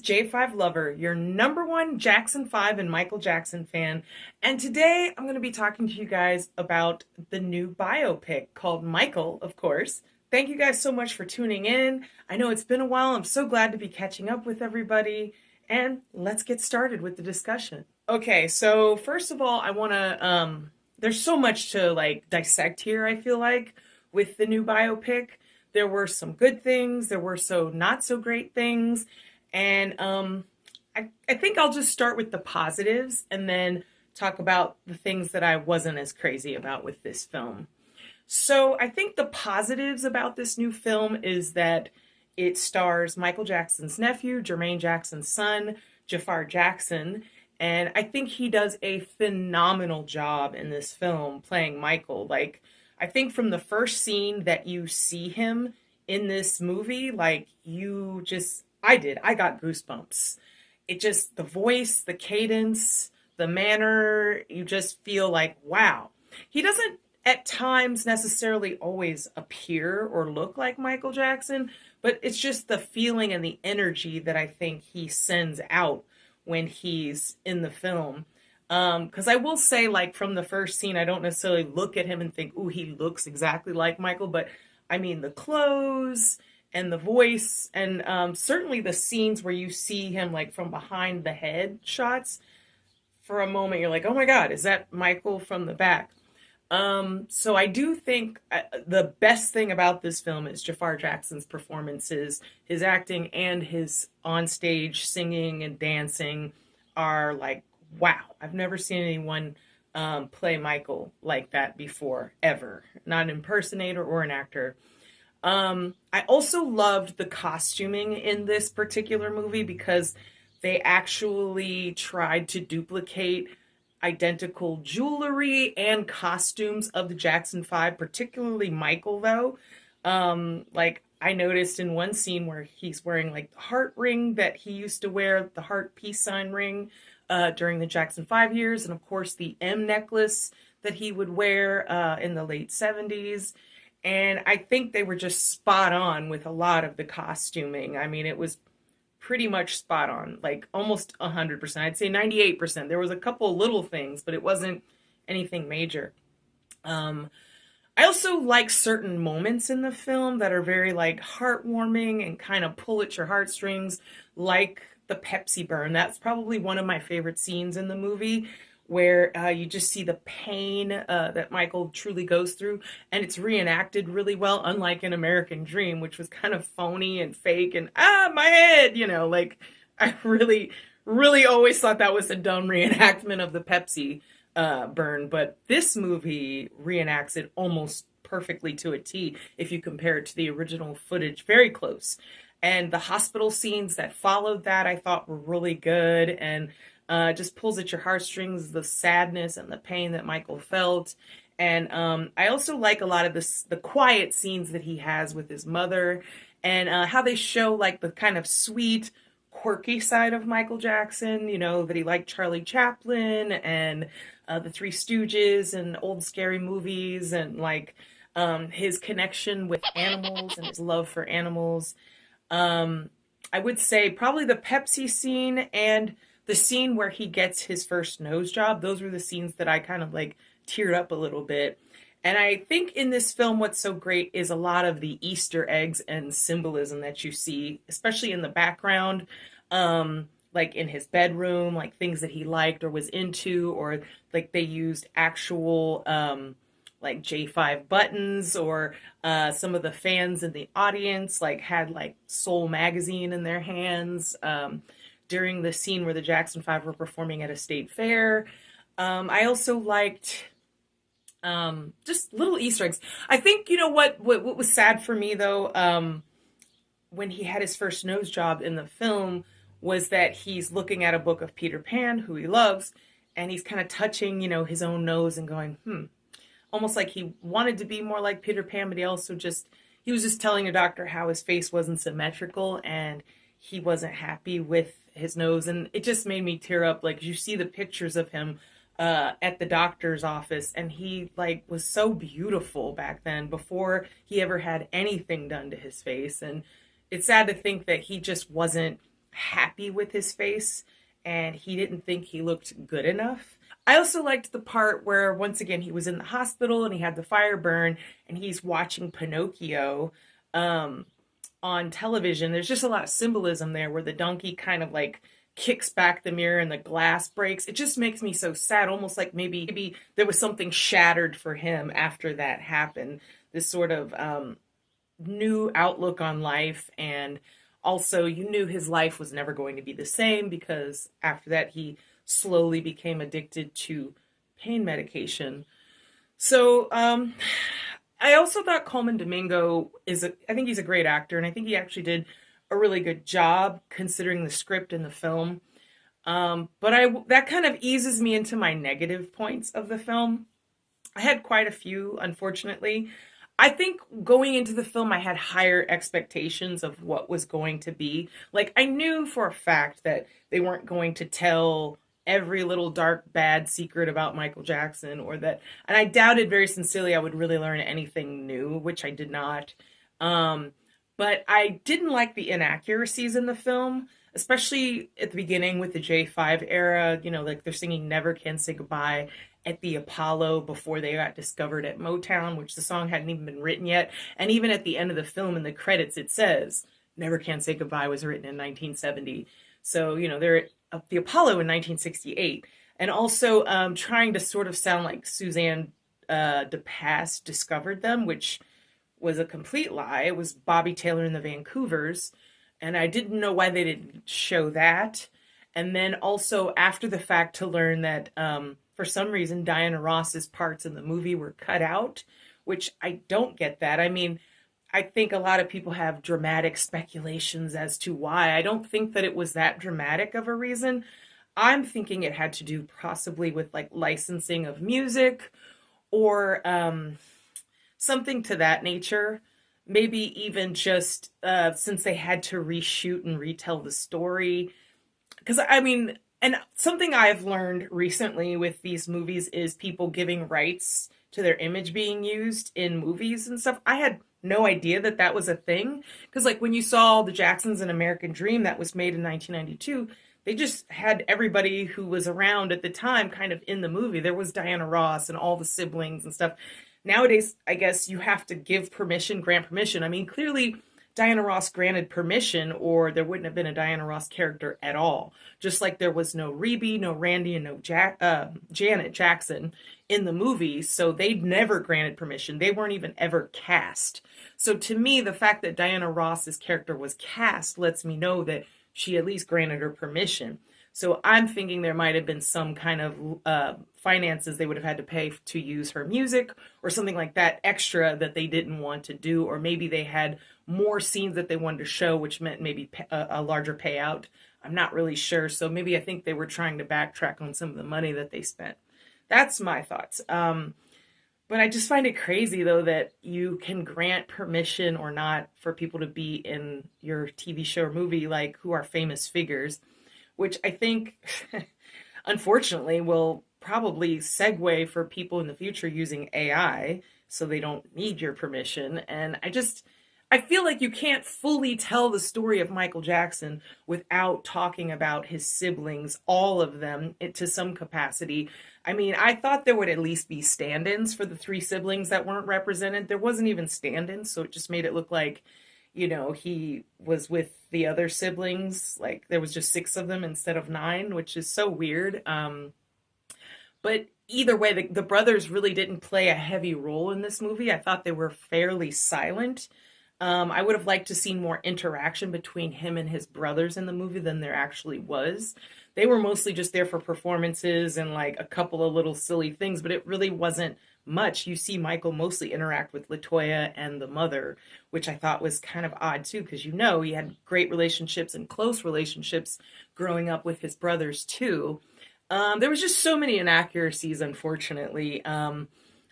is J5LOVER, your number one Jackson 5 and Michael Jackson fan. And today I'm going to be talking to you guys about the new biopic called Michael, of course. Thank you guys so much for tuning in. I know it's been a while. I'm so glad to be catching up with everybody. And let's get started with the discussion. Okay, so first of all, I want to, there's so much to dissect here, I feel like, with the new biopic. There were some good things, there were so not so great things, and I think I'll just start with the positives and then talk about the things that I wasn't as crazy about with this film. So I think the positives about this new film is that it stars Michael Jackson's nephew, Jermaine Jackson's son, Jafar Jackson, and I think he does a phenomenal job in this film playing Michael. I think from the first scene that you see him in this movie, I got goosebumps. It just, the voice, the cadence, the manner, you just feel like, wow. He doesn't at times necessarily always appear or look like Michael Jackson, but it's just the feeling and the energy that I think he sends out when he's in the film. Because I will say, from the first scene, I don't necessarily look at him and think, ooh, he looks exactly like Michael. But, I mean, the clothes and the voice and certainly the scenes where you see him, from behind the head shots, for a moment, you're like, oh, my God, is that Michael from the back? So I do think the best thing about this film is Jafar Jackson's performances, his acting, and his onstage singing and dancing are wow, I've never seen anyone play Michael like that before, ever. Not an impersonator or an actor. I also loved the costuming in this particular movie because they actually tried to duplicate identical jewelry and costumes of the Jackson 5, particularly Michael, though. I noticed in one scene where he's wearing the heart ring that he used to wear, the heart peace sign ring, during the Jackson 5 years, and of course the M necklace that he would wear in the late 70s. And I think they were just spot on with a lot of the costuming. I mean, it was pretty much spot on, almost 100%. I'd say 98%. There was a couple little things, but it wasn't anything major. I also like certain moments in the film that are very heartwarming and kind of pull at your heartstrings, like the Pepsi burn. That's probably one of my favorite scenes in the movie, where you just see the pain that Michael truly goes through, and it's reenacted really well, unlike in American Dream, which was kind of phony and fake and, my head, I really, really always thought that was a dumb reenactment of the Pepsi burn, but this movie reenacts it almost perfectly to a T if you compare it to the original footage, very close. And the hospital scenes that followed that I thought were really good, and just pulls at your heartstrings, the sadness and the pain that Michael felt. And I also like a lot of the quiet scenes that he has with his mother, and how they show the kind of sweet, quirky side of Michael Jackson, that he liked Charlie Chaplin and the Three Stooges and old scary movies, and his connection with animals and his love for animals. I would say probably the Pepsi scene and the scene where he gets his first nose job. Those were the scenes that I kind of teared up a little bit. And I think in this film, what's so great is a lot of the Easter eggs and symbolism that you see, especially in the background, in his bedroom, things that he liked or was into, or they used actual J5 buttons, or some of the fans in the audience had Soul magazine in their hands during the scene where the Jackson 5 were performing at a state fair. I also liked just little Easter eggs. I think, what was sad for me, though, when he had his first nose job in the film, was that he's looking at a book of Peter Pan, who he loves, and he's kind of touching, his own nose and going, almost like he wanted to be more like Peter Pan, but he was just telling a doctor how his face wasn't symmetrical and he wasn't happy with his nose. And it just made me tear up. You see the pictures of him at the doctor's office, and he was so beautiful back then, before he ever had anything done to his face. And it's sad to think that he just wasn't happy with his face and he didn't think he looked good enough. I also liked the part where, once again, he was in the hospital and he had the fire burn and he's watching Pinocchio um, on television. There's just a lot of symbolism there where the donkey kind of like kicks back the mirror and the glass breaks. It just makes me so sad, almost like maybe there was something shattered for him after that happened. This sort of new outlook on life, and also you knew his life was never going to be the same because after that he slowly became addicted to pain medication. So I also thought Coleman Domingo I think he's a great actor, and I think he actually did a really good job considering the script and the film. But that kind of eases me into my negative points of the film. I had quite a few, unfortunately. I think going into the film, I had higher expectations of what was going to be. Like, I knew for a fact that they weren't going to tell every little dark, bad secret about Michael Jackson, or that, and I doubted very sincerely I would really learn anything new, which I did not. Um, but I didn't like the inaccuracies in the film, especially at the beginning with the J5 era. You know, like they're singing Never Can Say Goodbye at the Apollo before they got discovered at Motown, which the song hadn't even been written yet. And even at the end of the film in the credits, it says Never Can Say Goodbye was written in 1970. So, you know, they're at the Apollo in 1968. And also trying to sort of sound like Suzanne DePass discovered them, which was a complete lie. It was Bobby Taylor and the Vancouvers. And I didn't know why they didn't show that. And then also after the fact to learn that for some reason Diana Ross's parts in the movie were cut out, which I don't get that. I mean, I think a lot of people have dramatic speculations as to why. I don't think that it was that dramatic of a reason. I'm thinking it had to do possibly with like licensing of music or something to that nature. Maybe even just since they had to reshoot and retell the story. Because I mean, and something I've learned recently with these movies is people giving rights to their image being used in movies and stuff. I had no idea that that was a thing. Because like when you saw The Jacksons and American Dream that was made in 1992, they just had everybody who was around at the time kind of in the movie. There was Diana Ross and all the siblings and stuff. Nowadays, I guess you have to give permission, grant permission. I mean, clearly Diana Ross granted permission or there wouldn't have been a Diana Ross character at all. Just like there was no Reby, no Randy, and no Janet Jackson in the movie. So they'd never granted permission. They weren't even ever cast. So to me, the fact that Diana Ross's character was cast lets me know that she at least granted her permission. So I'm thinking there might have been some kind of finances they would have had to pay to use her music or something like that extra that they didn't want to do. Or maybe they had more scenes that they wanted to show, which meant maybe a larger payout. I'm not really sure. So maybe I think they were trying to backtrack on some of the money that they spent. That's my thoughts. But I just find it crazy, though, that you can grant permission or not for people to be in your TV show or movie, like who are famous figures, which I think, unfortunately, will probably segue for people in the future using AI, so they don't need your permission. And I feel like you can't fully tell the story of Michael Jackson without talking about his siblings, all of them, to some capacity. I mean, I thought there would at least be stand-ins for the three siblings that weren't represented. There wasn't even stand-ins, so it just made it look like, you know, he was with the other siblings. Like, there was just 6 of them instead of 9, which is so weird. But either way, the brothers really didn't play a heavy role in this movie. I thought they were fairly silent. I would have liked to see more interaction between him and his brothers in the movie than there actually was. They were mostly just there for performances and like a couple of little silly things, but it really wasn't much. You see Michael mostly interact with LaToya and the mother, which I thought was kind of odd too, because you know he had great relationships and close relationships growing up with his brothers too. There was just so many inaccuracies, unfortunately.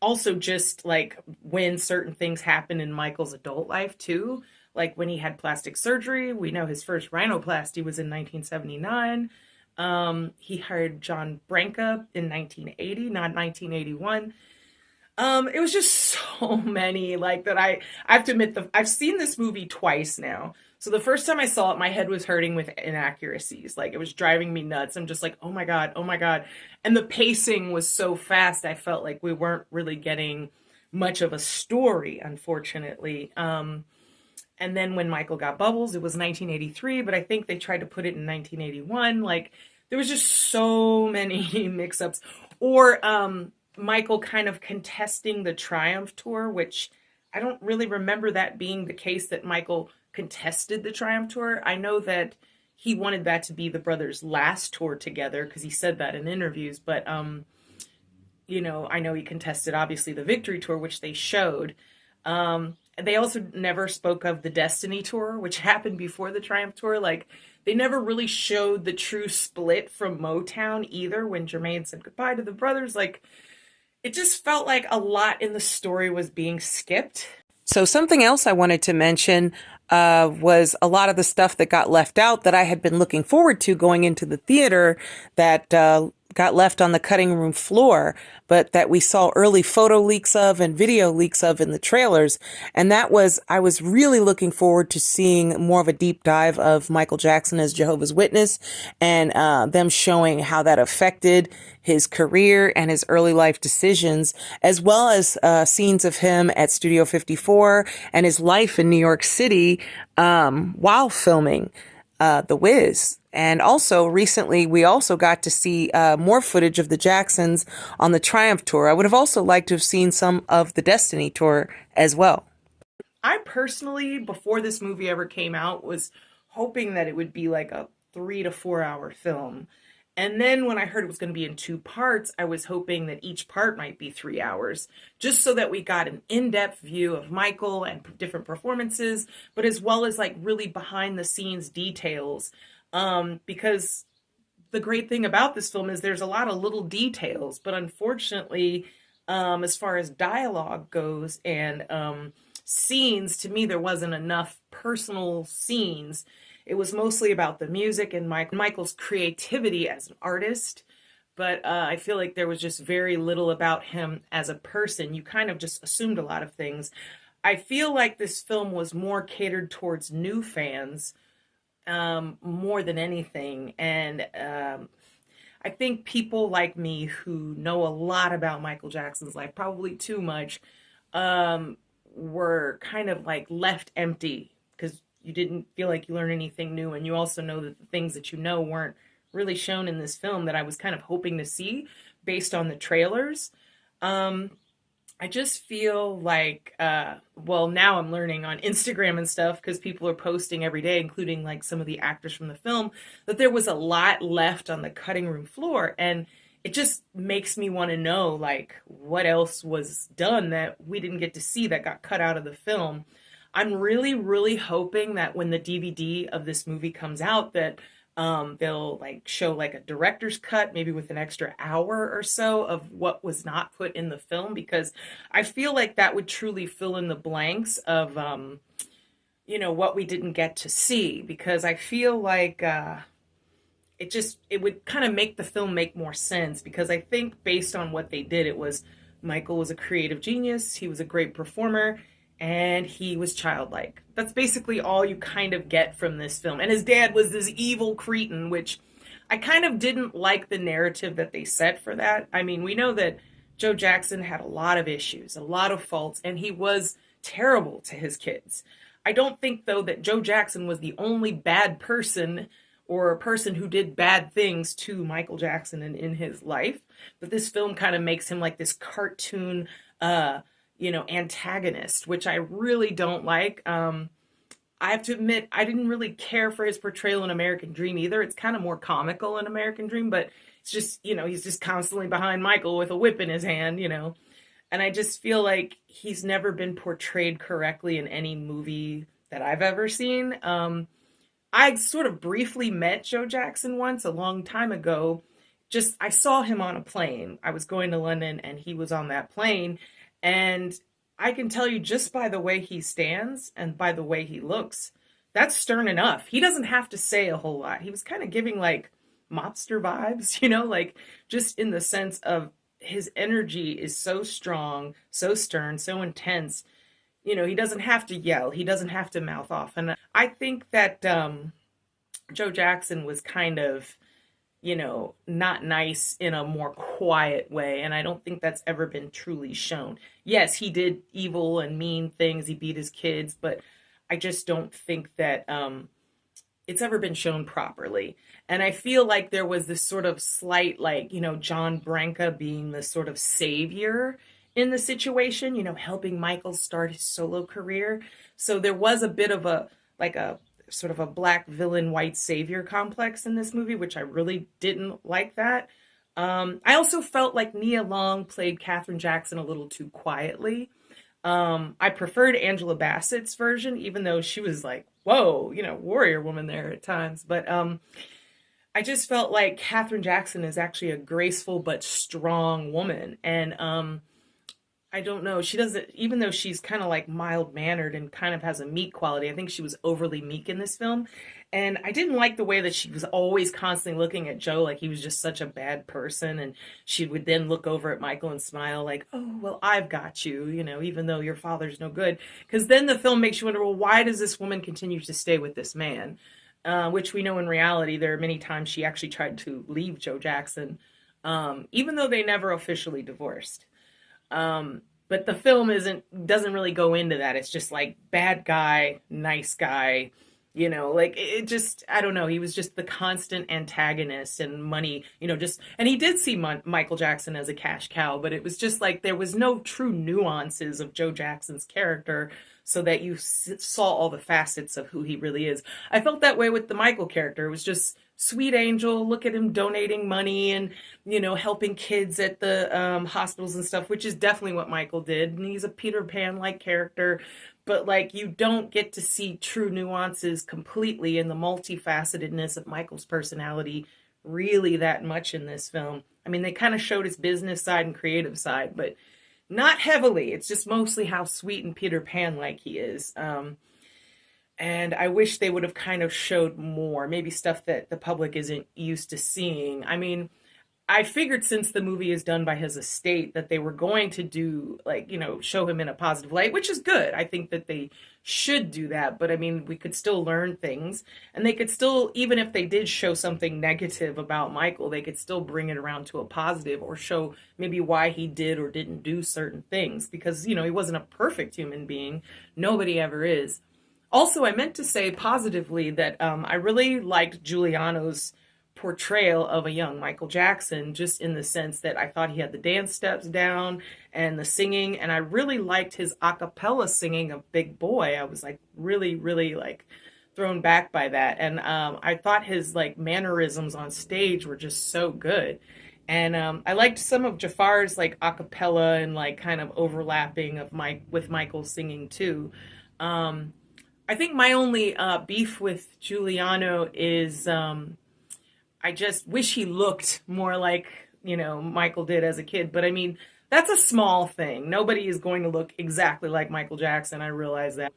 Also, just like when certain things happen in Michael's adult life too, like when he had plastic surgery. We know his first rhinoplasty was in 1979. He hired John Branca in 1980, not 1981. It was just so many like that. I have to admit I've seen this movie twice now. So the first time I saw it, my head was hurting with inaccuracies. Like it was driving me nuts. I'm just like, oh my God, oh my God. And the pacing was so fast, I felt like we weren't really getting much of a story, unfortunately. And then when Michael got bubbles, it was 1983, but I think they tried to put it in 1981. Like there was just so many mix-ups. Or Michael kind of contesting the Triumph Tour, which I don't really remember that being the case that Michael contested the Triumph Tour. I know that he wanted that to be the brothers' last tour together because he said that in interviews, but I know he contested obviously the Victory Tour, which they showed. They also never spoke of the Destiny Tour, which happened before the Triumph Tour. Like, they never really showed the true split from Motown either when Jermaine said goodbye to the brothers. Like, it just felt like a lot in the story was being skipped. So something else I wanted to mention was a lot of the stuff that got left out that I had been looking forward to going into the theater that got left on the cutting room floor, but that we saw early photo leaks of and video leaks of in the trailers. And that was, I was really looking forward to seeing more of a deep dive of Michael Jackson as Jehovah's Witness and them showing how that affected his career and his early life decisions, as well as scenes of him at Studio 54 and his life in New York City while filming The Wiz. And also recently, we also got to see more footage of the Jacksons on the Triumph Tour. I would have also liked to have seen some of the Destiny Tour as well. I personally, before this movie ever came out, was hoping that it would be like a 3 to 4 hour film. And then when I heard it was going to be in 2 parts, I was hoping that each part might be 3 hours, just so that we got an in-depth view of Michael and different performances, but as well as like really behind the scenes details. Because the great thing about this film is there's a lot of little details, but unfortunately, as far as dialogue goes and scenes, to me, there wasn't enough personal scenes. It was mostly about the music and Michael's creativity as an artist, but I feel like there was just very little about him as a person. You kind of just assumed a lot of things. I feel like this film was more catered towards new fans more than anything. And I think people like me who know a lot about Michael Jackson's life, probably too much, were kind of like left empty because you didn't feel like you learned anything new. And you also know that the things that you know weren't really shown in this film that I was kind of hoping to see based on the trailers. I just feel like, well, now I'm learning on Instagram and stuff because people are posting every day, including like some of the actors from the film, that there was a lot left on the cutting room floor. And it just makes me want to know, like, what else was done that we didn't get to see that got cut out of the film. I'm really, really hoping that when the DVD of this movie comes out, that they'll like show like a director's cut, maybe with an extra hour or so of what was not put in the film, because I feel like that would truly fill in the blanks of, what we didn't get to see, because I feel like it would kind of make the film make more sense, because I think based on what they did, it was Michael was a creative genius, he was a great performer, and he was childlike. That's basically all you kind of get from this film. And his dad was this evil cretin, which I kind of didn't like the narrative that they set for that. I mean, we know that Joe Jackson had a lot of issues, a lot of faults, and he was terrible to his kids. I don't think, though, that Joe Jackson was the only bad person or a person who did bad things to Michael Jackson and in his life. But this film kind of makes him like this cartoon antagonist, which I really don't like. I have to admit, I didn't really care for his portrayal in American Dream either. It's kind of more comical in American Dream, but it's just, he's just constantly behind Michael with a whip in his hand, And I just feel like he's never been portrayed correctly in any movie that I've ever seen. I sort of briefly met Joe Jackson once a long time ago. I saw him on a plane. I was going to London and he was on that plane. And I can tell you, just by the way he stands and by the way he looks, that's stern enough. He doesn't have to say a whole lot. He was kind of giving like mobster vibes, like just in the sense of his energy is so strong, so stern, so intense. he doesn't have to yell, he doesn't have to mouth off. And I think that Joe Jackson was kind of, not nice in a more quiet way. And I don't think that's ever been truly shown. Yes, he did evil and mean things. He beat his kids, but I just don't think that it's ever been shown properly. And I feel like there was this sort of slight, like, John Branca being the sort of savior in the situation, helping Michael start his solo career. So there was a bit of like a sort of a black villain, white savior complex in this movie, which I really didn't like that. I also felt like Nia Long played Katherine Jackson a little too quietly. I preferred Angela Bassett's version, even though she was like, whoa, warrior woman there at times. But I just felt like Katherine Jackson is actually a graceful but strong woman. And I don't know, she doesn't, even though she's kind of like mild mannered and kind of has a meek quality, I think she was overly meek in this film. And I didn't like the way that she was always constantly looking at Joe like he was just such a bad person. And she would then look over at Michael and smile like, oh, well, I've got you, even though your father's no good. Because then the film makes you wonder, well, why does this woman continue to stay with this man? Which we know in reality, there are many times she actually tried to leave Joe Jackson, even though they never officially divorced. But the film doesn't really go into that. It's just like bad guy, nice guy, like it just, I don't know. He was just the constant antagonist and money, and he did see Michael Jackson as a cash cow, but it was just like there was no true nuances of Joe Jackson's character so that you saw all the facets of who he really is. I felt that way with the Michael character. It was just sweet angel. Look at him donating money and, helping kids at the hospitals and stuff, which is definitely what Michael did. And he's a Peter Pan-like character. But, like, you don't get to see true nuances completely in the multifacetedness of Michael's personality really that much in this film. I mean, they kind of showed his business side and creative side, but not heavily. It's just mostly how sweet and Peter Pan-like he is. And I wish they would have kind of showed more, maybe stuff that the public isn't used to seeing. I mean, I figured since the movie is done by his estate that they were going to do, like, show him in a positive light, which is good. I think that they should do that. But I mean, we could still learn things. And they could still, even if they did show something negative about Michael, they could still bring it around to a positive or show maybe why he did or didn't do certain things. Because, he wasn't a perfect human being. Nobody ever is. Also, I meant to say positively that I really liked Giuliano's portrayal of a young Michael Jackson, just in the sense that I thought he had the dance steps down and the singing, and I really liked his a cappella singing of Big Boy. I was like really, really like thrown back by that, and I thought his like mannerisms on stage were just so good. And I liked some of Jafar's like a cappella and like kind of overlapping of Mike with Michael singing too. I think my only beef with Giuliano is I just wish he looked more like, Michael did as a kid. But I mean, that's a small thing. Nobody is going to look exactly like Michael Jackson. I realize that.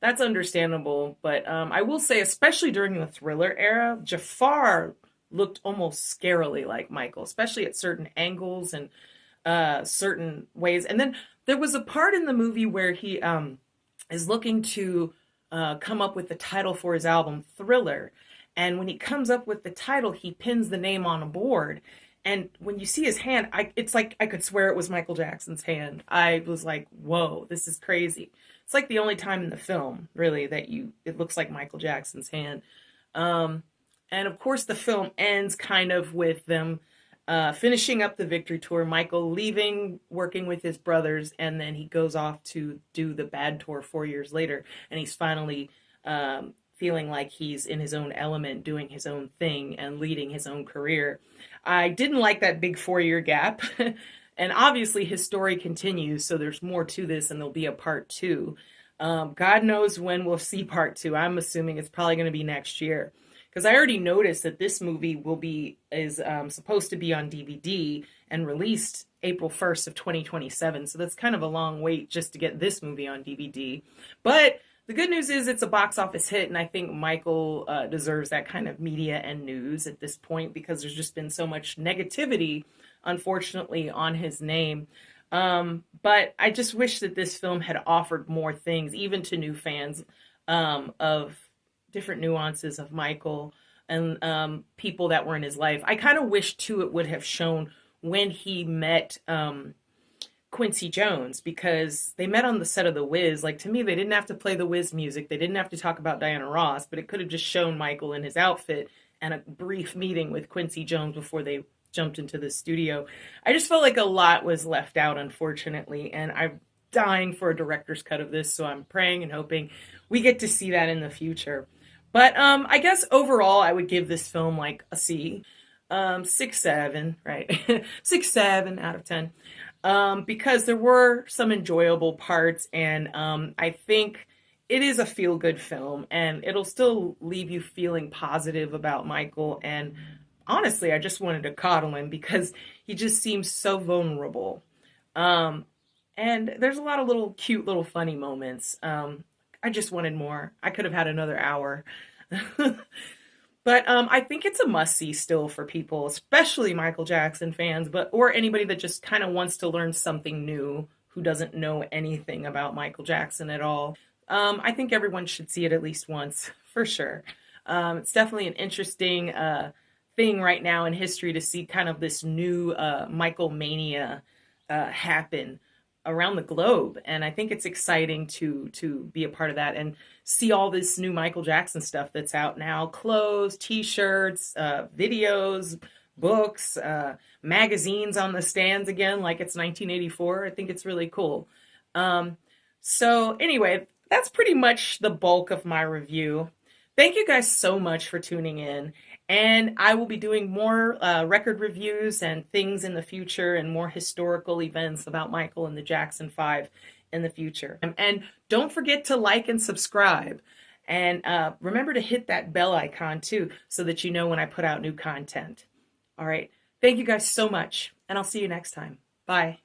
That's understandable. But I will say, especially during the Thriller era, Jafar looked almost scarily like Michael, especially at certain angles and certain ways. And then there was a part in the movie where he is looking to come up with the title for his album, Thriller. And when he comes up with the title, he pins the name on a board. And when you see his hand, it's like I could swear it was Michael Jackson's hand. I was like, whoa, this is crazy. It's like the only time in the film, really, that it looks like Michael Jackson's hand. And of course, the film ends kind of with them finishing up the Victory Tour, Michael leaving, working with his brothers, and then he goes off to do the Bad Tour 4 years later. And he's finally feeling like he's in his own element, doing his own thing and leading his own career. I didn't like that big 4 year gap. And obviously his story continues, so there's more to this and there'll be a part two. God knows when we'll see part two. I'm assuming it's probably going to be next year. Because I already noticed that this movie is supposed to be on DVD and released April 1st of 2027. So that's kind of a long wait just to get this movie on DVD. But the good news is it's a box office hit, and I think Michael deserves that kind of media and news at this point because there's just been so much negativity, unfortunately, on his name. But I just wish that this film had offered more things, even to new fans, of different nuances of Michael and people that were in his life. I kind of wish, too, it would have shown when he met Quincy Jones, because they met on the set of The Wiz. Like, to me, they didn't have to play The Wiz music. They didn't have to talk about Diana Ross, but it could have just shown Michael in his outfit and a brief meeting with Quincy Jones before they jumped into the studio. I just felt like a lot was left out, unfortunately, and I'm dying for a director's cut of this, so I'm praying and hoping we get to see that in the future. But I guess overall, I would give this film like a C, 6, 7, right? 6, 7 out of 10, because there were some enjoyable parts, and I think it is a feel good film, and it'll still leave you feeling positive about Michael. And honestly, I just wanted to coddle him because he just seems so vulnerable. Um, and there's a lot of little cute, little funny moments. I just wanted more. I could have had another hour. But I think it's a must see still for people, especially Michael Jackson fans, but or anybody that just kind of wants to learn something new who doesn't know anything about Michael Jackson at all. I think everyone should see it at least once, for sure. It's definitely an interesting thing right now in history to see kind of this new Michael mania happen around the globe, and I think it's exciting to be a part of that and see all this new Michael Jackson stuff that's out now: clothes, T-shirts, videos, books, magazines on the stands again, like it's 1984. I think it's really cool. So anyway, that's pretty much the bulk of my review. Thank you guys so much for tuning in. And I will be doing more record reviews and things in the future, and more historical events about Michael and the Jackson 5 in the future. And don't forget to like and subscribe. And remember to hit that bell icon too, so that you know when I put out new content. All right. Thank you guys so much. And I'll see you next time. Bye.